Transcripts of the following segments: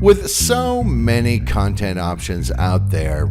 With so many content options out there,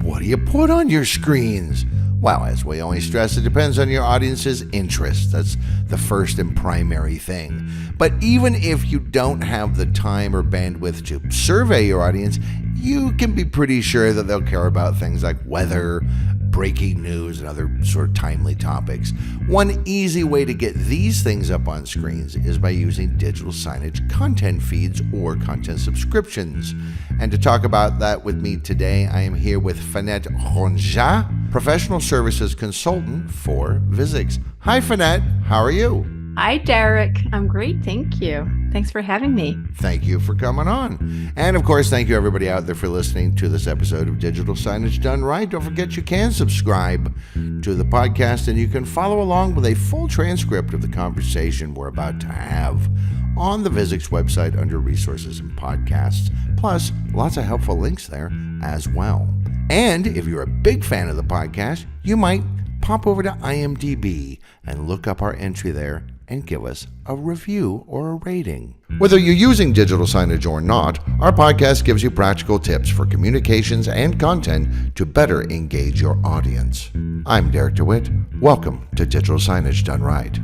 what do you put on your screens? Well, as we always stress, it depends on your audience's interest. That's the first and primary thing. But even if you don't have the time or bandwidth to survey your audience, you can be pretty sure that they'll care about things like weather, breaking news, and other sort of timely topics. One easy way to get these things up on screens is by using digital signage content feeds or content subscriptions. And to talk about that with me today, I am here with Fanette Ronjat, professional services consultant for Visix. Hi, Fanette. How are you? Hi, Derek. I'm great. Thank you. Thanks for having me. Thank you for coming on. And of course, thank you everybody out there for listening to this episode of Digital Signage Done Right. Don't forget you can subscribe to the podcast and you can follow along with a full transcript of the conversation we're about to have on the Visix website under resources and podcasts. Plus, lots of helpful links there as well. And if you're a big fan of the podcast, you might pop over to IMDb and look up our entry there and give us a review or a rating. Whether you're using digital signage or not, our podcast gives you practical tips for communications and content to better engage your audience. I'm Derek DeWitt. Welcome to Digital Signage Done Right.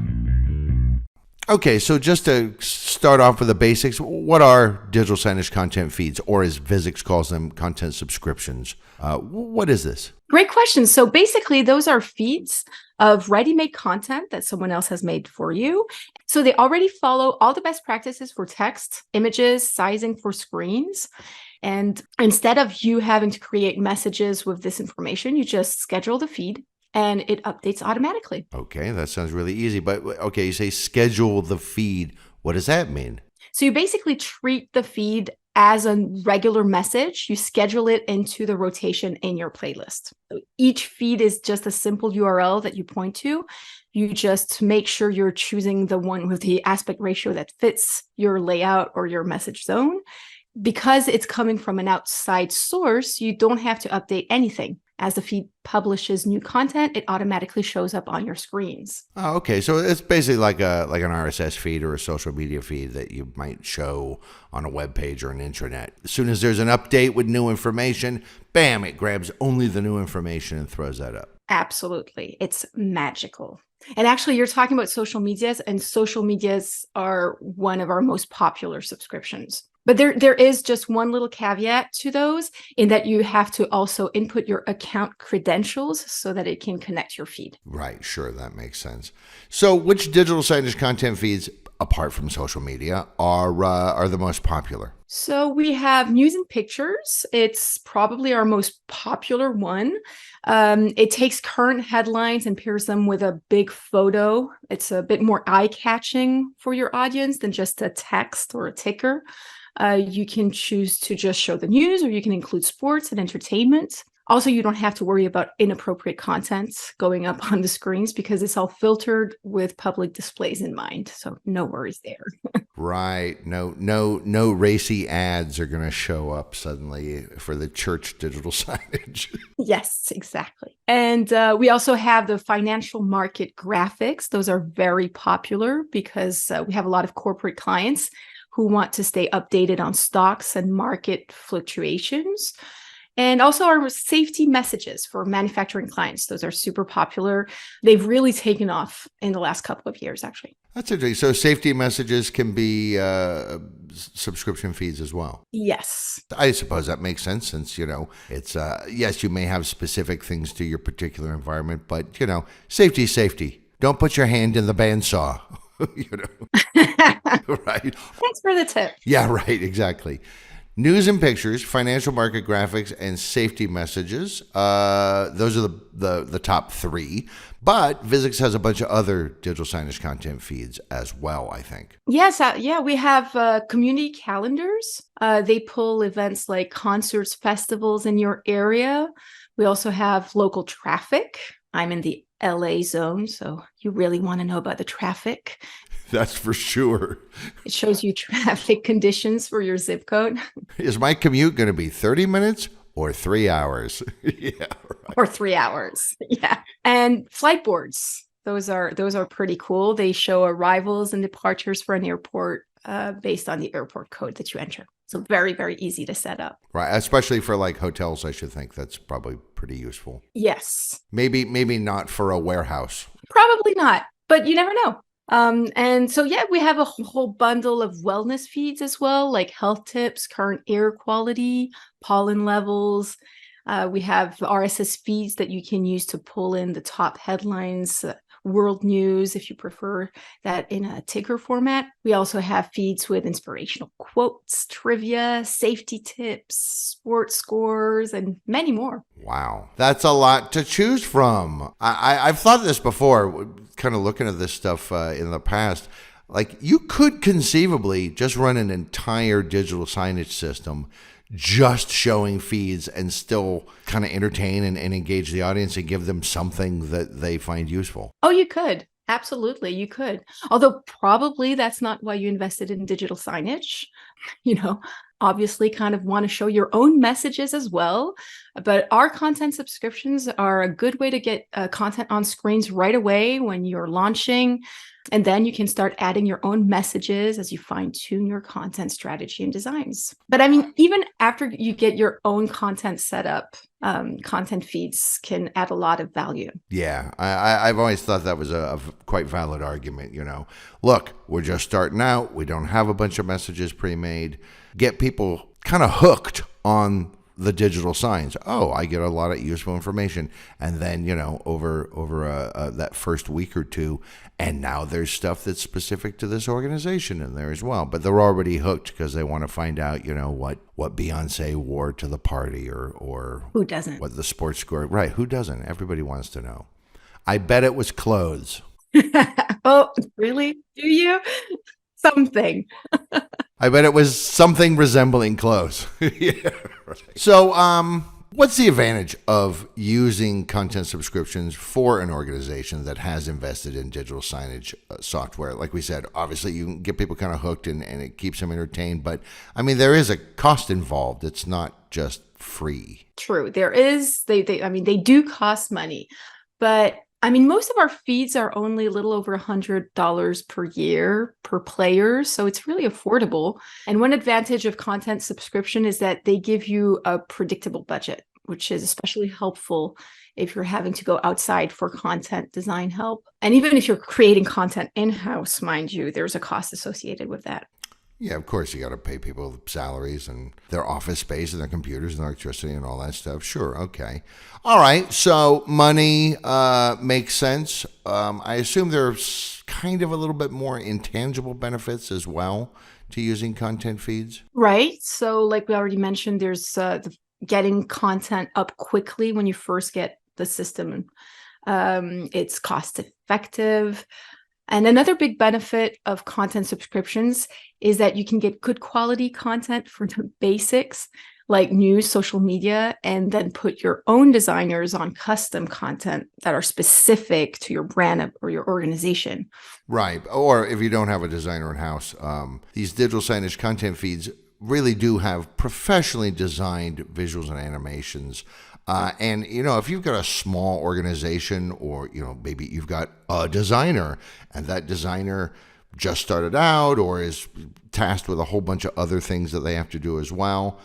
Okay, so just to start off with the basics, what are digital signage content feeds, or as Visix calls them, content subscriptions? What is this? Great question. So basically, those are feeds of ready-made content that someone else has made for you. So they already follow all the best practices for text, images, sizing for screens. And instead of you having to create messages with this information, you just schedule the feed and it updates automatically. Okay, that sounds really easy. But okay, you say schedule the feed. What does that mean? So you basically treat the feed as a regular message. You schedule it into the rotation in your playlist. So each feed is just a simple URL that you point to. You just make sure you're choosing the one with the aspect ratio that fits your layout or your message zone. Because it's coming from an outside source, you don't have to update anything. As the feed publishes new content, it automatically shows up on your screens. Oh, okay. So it's basically like an RSS feed or a social media feed that you might show on a web page or an intranet. As soon as there's an update with new information, bam, it grabs only the new information and throws that up. Absolutely. It's magical. And actually, you're talking about social medias, and social medias are one of our most popular subscriptions. But there is just one little caveat to those, in that you have to also input your account credentials so that it can connect your feed. Right, sure, that makes sense. So which digital signage content feeds, apart from social media, are the most popular? So we have news and pictures. It's probably our most popular one. It takes current headlines and pairs them with a big photo. It's a bit more eye-catching for your audience than just a text or a ticker. You can choose to just show the news, or you can include sports and entertainment. Also, you don't have to worry about inappropriate content going up on the screens because it's all filtered with public displays in mind. So no worries there. Right. No racy ads are going to show up suddenly for the church digital signage. Yes, exactly. And we also have the financial market graphics. Those are very popular because we have a lot of corporate clients who want to stay updated on stocks and market fluctuations. And also our safety messages for manufacturing clients. Those are super popular. They've really taken off in the last couple of years, actually. That's interesting. So safety messages can be subscription feeds as well. Yes. I suppose that makes sense since, it's, yes, you may have specific things to your particular environment, but, safety. Don't put your hand in the bandsaw. Right. Thanks for the tip. Yeah, right. Exactly. News and pictures, financial market graphics, and safety messages. Those are the top three. But Visix has a bunch of other digital signage content feeds as well, I think. Yes. We have community calendars. They pull events like concerts, festivals in your area. We also have local traffic. I'm in the LA zone, so you really want to know about the traffic. That's for sure. It shows you traffic conditions for your zip code. Is my commute going to be 30 minutes or 3 hours? Yeah, right. Or 3 hours. Yeah. And flight boards. Those are pretty cool. They show arrivals and departures for an airport based on the airport code that you enter. So very, very easy to set up. Right, especially for like hotels, I should think that's probably pretty useful. Yes. Maybe not for a warehouse. Probably not, but you never know. And so, yeah, we have a whole bundle of wellness feeds as well, like health tips, current air quality, pollen levels. We have RSS feeds that you can use to pull in the top headlines, world news, if you prefer that in a ticker format. We also have feeds with inspirational quotes, trivia, safety tips, sports scores, and many more. Wow. That's a lot to choose from. I've thought this before, kind of looking at this stuff in the past. Like, you could conceivably just run an entire digital signage system just showing feeds and still kind of entertain and engage the audience and give them something that they find useful. Oh, you could. Absolutely, you could. Although probably that's not why you invested in digital signage. Obviously kind of want to show your own messages as well. But our content subscriptions are a good way to get content on screens right away when you're launching. And then you can start adding your own messages as you fine-tune your content strategy and designs. But I mean, even after you get your own content set up, content feeds can add a lot of value. Yeah, I've always thought that was a quite valid argument. Look, we're just starting out. We don't have a bunch of messages pre-made. Get people kind of hooked on the digital signs. Oh, I get a lot of useful information. And then, over that first week or two, and now there's stuff that's specific to this organization in there as well. But they're already hooked because they want to find out, what Beyonce wore to the party or who doesn't? What the sports score. Right. Who doesn't? Everybody wants to know. I bet it was clothes. Oh, really? Do you? Something. I bet it was something resembling clothes. Yeah, right. So, what's the advantage of using content subscriptions for an organization that has invested in digital signage software? Like we said, obviously you can get people kind of hooked and it keeps them entertained. But I mean, there is a cost involved. It's not just free. True. There is. They do cost money, but I mean, most of our feeds are only a little over $100 per year per player, so it's really affordable. And one advantage of content subscription is that they give you a predictable budget, which is especially helpful if you're having to go outside for content design help. And even if you're creating content in-house, mind you, there's a cost associated with that. Yeah, of course, you got to pay people salaries and their office space and their computers and electricity and all that stuff. Sure, okay. All right, so money makes sense. I assume there's kind of a little bit more intangible benefits as well to using content feeds. Right. So like we already mentioned, there's getting content up quickly when you first get the system. It's cost effective. And another big benefit of content subscriptions is that you can get good quality content for the basics, like news, social media, and then put your own designers on custom content that are specific to your brand or your organization. Right. Or if you don't have a designer in-house, these digital signage content feeds really do have professionally designed visuals and animations. And, if you've got a small organization or, maybe you've got a designer and that designer just started out or is tasked with a whole bunch of other things that they have to do as well.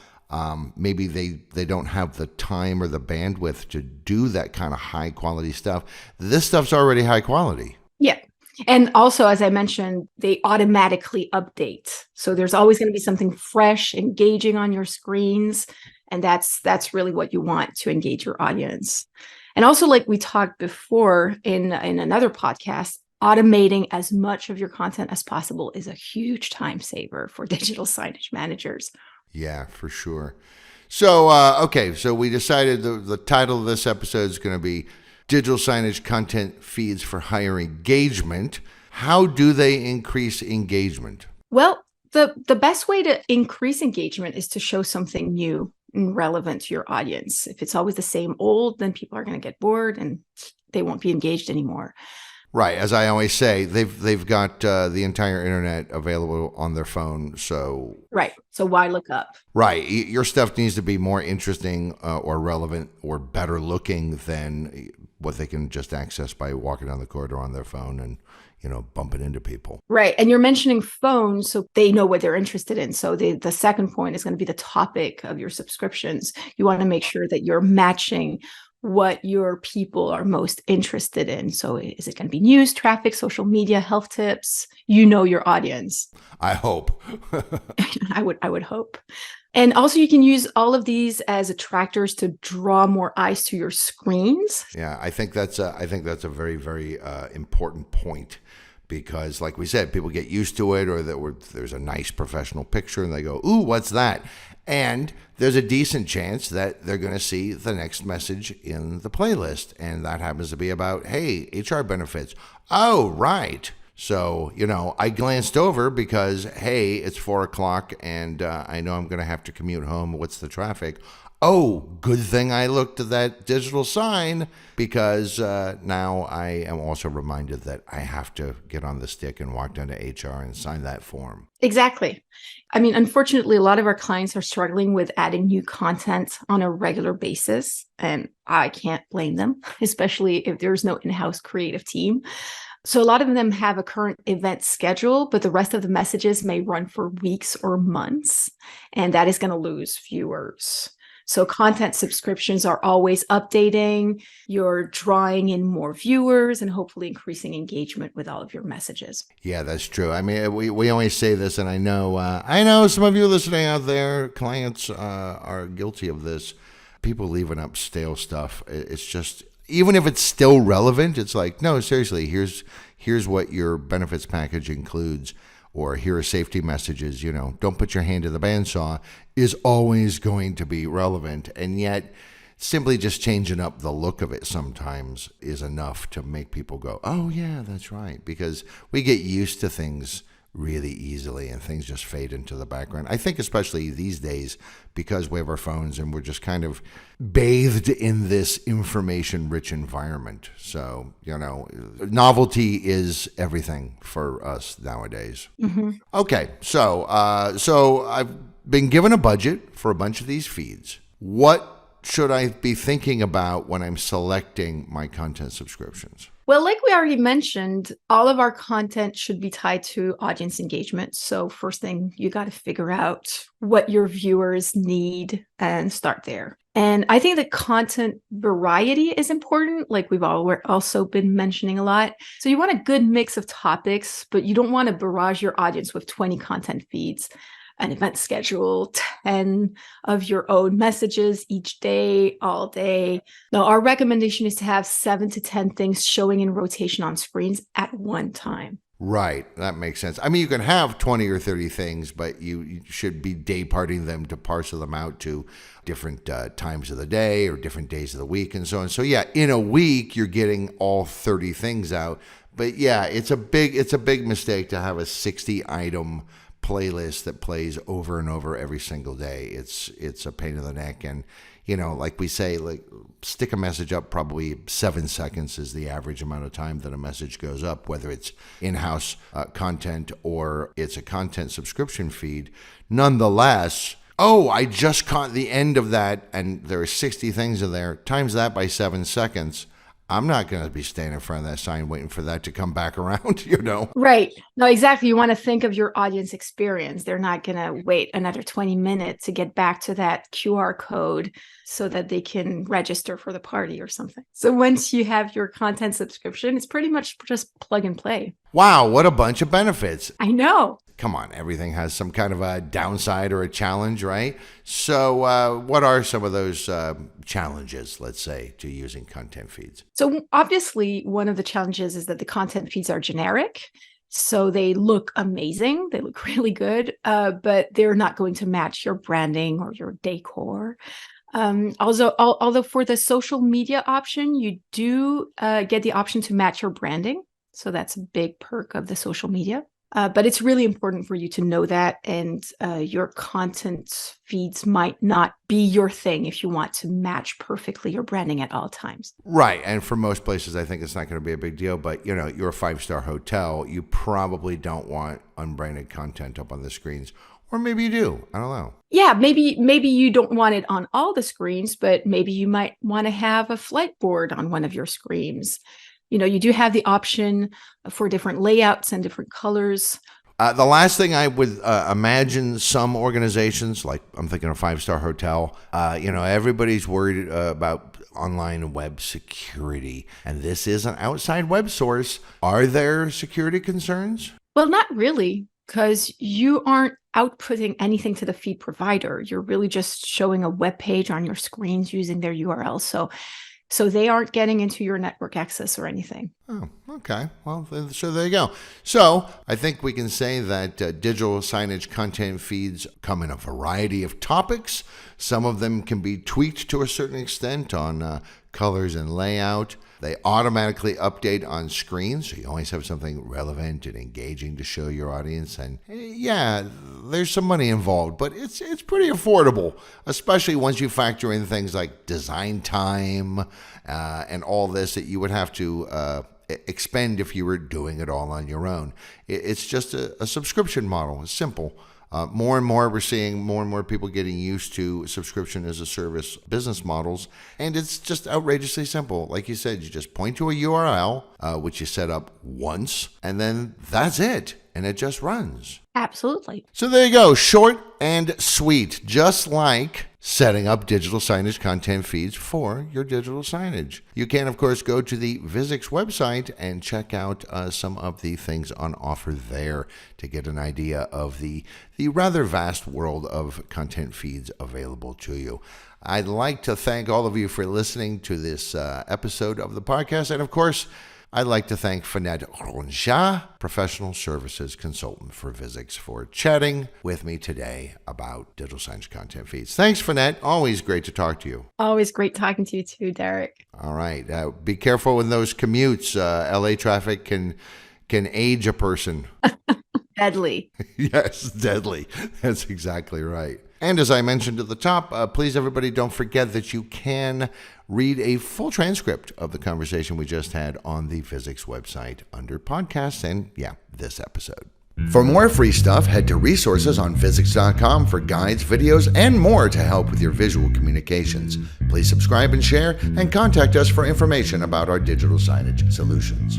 Maybe they don't have the time or the bandwidth to do that kind of high quality stuff. This stuff's already high quality. Yeah. And also, as I mentioned, they automatically update. So there's always going to be something fresh, engaging on your screens. And that's really what you want to engage your audience. And also, like we talked before in another podcast, automating as much of your content as possible is a huge time saver for digital signage managers. Yeah, for sure. So, okay, so we decided the title of this episode is going to be Digital Signage Content Feeds for Higher Engagement. How do they increase engagement? Well, the best way to increase engagement is to show something new and relevant to your audience. If it's always the same old, then people are going to get bored and they won't be engaged anymore. Right. As I always say, they've got the entire internet available on their phone. So right. So why look up? Right. Your stuff needs to be more interesting or relevant or better looking than what they can just access by walking down the corridor on their phone and bumping into people. Right. And you're mentioning phones, so they know what they're interested in. So the second point is going to be the topic of your subscriptions. You want to make sure that you're matching what your people are most interested in. So is it going to be news, traffic, social media, health tips? You know your audience. I hope. I would hope. And also you can use all of these as attractors to draw more eyes to your screens. Yeah, I think that's a very, very important point, because like we said, people get used to it, or there's a nice professional picture and they go, "Ooh, what's that?" And there's a decent chance that they're going to see the next message in the playlist, and that happens to be about, hey, HR benefits. Oh, right. So, I glanced over because, hey, it's 4:00 and I know I'm going to have to commute home. What's the traffic? Oh, good thing I looked at that digital sign, because now I am also reminded that I have to get on the stick and walk down to HR and sign that form. Exactly. I mean, unfortunately, a lot of our clients are struggling with adding new content on a regular basis, and I can't blame them, especially if there's no in-house creative team. So a lot of them have a current event schedule, but the rest of the messages may run for weeks or months, and that is going to lose viewers. So content subscriptions are always updating. You're drawing in more viewers and hopefully increasing engagement with all of your messages. Yeah, that's true. I mean, we always say this, and I know some of you listening out there, clients are guilty of this. People leaving up stale stuff. It's just, even if it's still relevant, it's like, no, seriously, here's what your benefits package includes. Or here are safety messages, don't put your hand to the bandsaw, is always going to be relevant. And yet, simply just changing up the look of it sometimes is enough to make people go, oh, yeah, that's right. Because we get used to things really easily and things just fade into the background. I think especially these days, because we have our phones and we're just kind of bathed in this information-rich environment. So, novelty is everything for us nowadays. Mm-hmm. Okay, so I've been given a budget for a bunch of these feeds. What should I be thinking about when I'm selecting my content subscriptions? Well, like we already mentioned, all of our content should be tied to audience engagement. So first thing, you got to figure out what your viewers need and start there. And I think the content variety is important, like we've also been mentioning a lot. So you want a good mix of topics, but you don't want to barrage your audience with 20 content feeds, an event schedule, 10 of your own messages each day, all day. Now, our recommendation is to have 7 to 10 things showing in rotation on screens at one time. Right. That makes sense. I mean, you can have 20 or 30 things, but you should be day parting them to parcel them out to different times of the day or different days of the week and so on. So yeah, in a week, you're getting all 30 things out. But yeah, it's a big mistake to have a 60 item playlist that plays over and over every single day. It's a pain in the neck. And, like we say, like, stick a message up. Probably 7 seconds is the average amount of time that a message goes up, whether it's in-house content or it's a content subscription feed. Nonetheless, I just caught the end of that and there are 60 things in there. Times that by 7 seconds. I'm not going to be standing in front of that sign waiting for that to come back around, Right. No, exactly. You want to think of your audience experience. They're not going to wait another 20 minutes to get back to that QR code so that they can register for the party or something. So once you have your content subscription, it's pretty much just plug and play. Wow, what a bunch of benefits. I know. Come on, everything has some kind of a downside or a challenge, right? So what are some of those challenges, let's say, to using content feeds? So obviously, one of the challenges is that the content feeds are generic. So they look amazing. They look really good, but they're not going to match your branding or your decor. Although for the social media option, you do get the option to match your branding. So that's a big perk of the social media. But it's really important for you to know that, and your content feeds might not be your thing if you want to match perfectly your branding at all times. Right. And for most places, I think it's not going to be a big deal. But, you're a 5-star hotel. You probably don't want unbranded content up on the screens. Or maybe you do. I don't know. Yeah, maybe you don't want it on all the screens, but maybe you might want to have a flight board on one of your screens. You do have the option for different layouts and different colors. The last thing I would imagine some organizations, like I'm thinking a 5-star hotel, everybody's worried about online web security. And this is an outside web source. Are there security concerns? Well, not really, because you aren't outputting anything to the feed provider. You're really just showing a web page on your screens using their URL. So they aren't getting into your network access or anything. Oh, okay. Well, so there you go. So I think we can say that digital signage content feeds come in a variety of topics. Some of them can be tweaked to a certain extent on colors and layout. They automatically update on screen, so you always have something relevant and engaging to show your audience. And yeah, there's some money involved, but it's pretty affordable, especially once you factor in things like design time and all this that you would have to expend if you were doing it all on your own. It's just a subscription model. It's simple. More and more, we're seeing more and more people getting used to subscription as a service business models. And it's just outrageously simple. Like you said, you just point to a URL, which you set up once, and then that's it. And it just runs. Absolutely. So there you go. Short and sweet, just like setting up digital signage content feeds for your digital signage. You can, of course, go to the Visix website and check out some of the things on offer there to get an idea of the rather vast world of content feeds available to you. I'd like to thank all of you for listening to this episode of the podcast. And, of course, I'd like to thank Fanette Ronjat, professional services consultant for Visix, for chatting with me today about digital signage content feeds. Thanks, Fanette. Always great to talk to you. Always great talking to you too, Derek. All right. Be careful with those commutes. LA traffic can age a person. Deadly. Yes, deadly. That's exactly right. And as I mentioned at the top, please, everybody, don't forget that you can read a full transcript of the conversation we just had on the Visix website under podcasts and, this episode. For more free stuff, head to resources on Visix.com for guides, videos, and more to help with your visual communications. Please subscribe and share, and contact us for information about our digital signage solutions.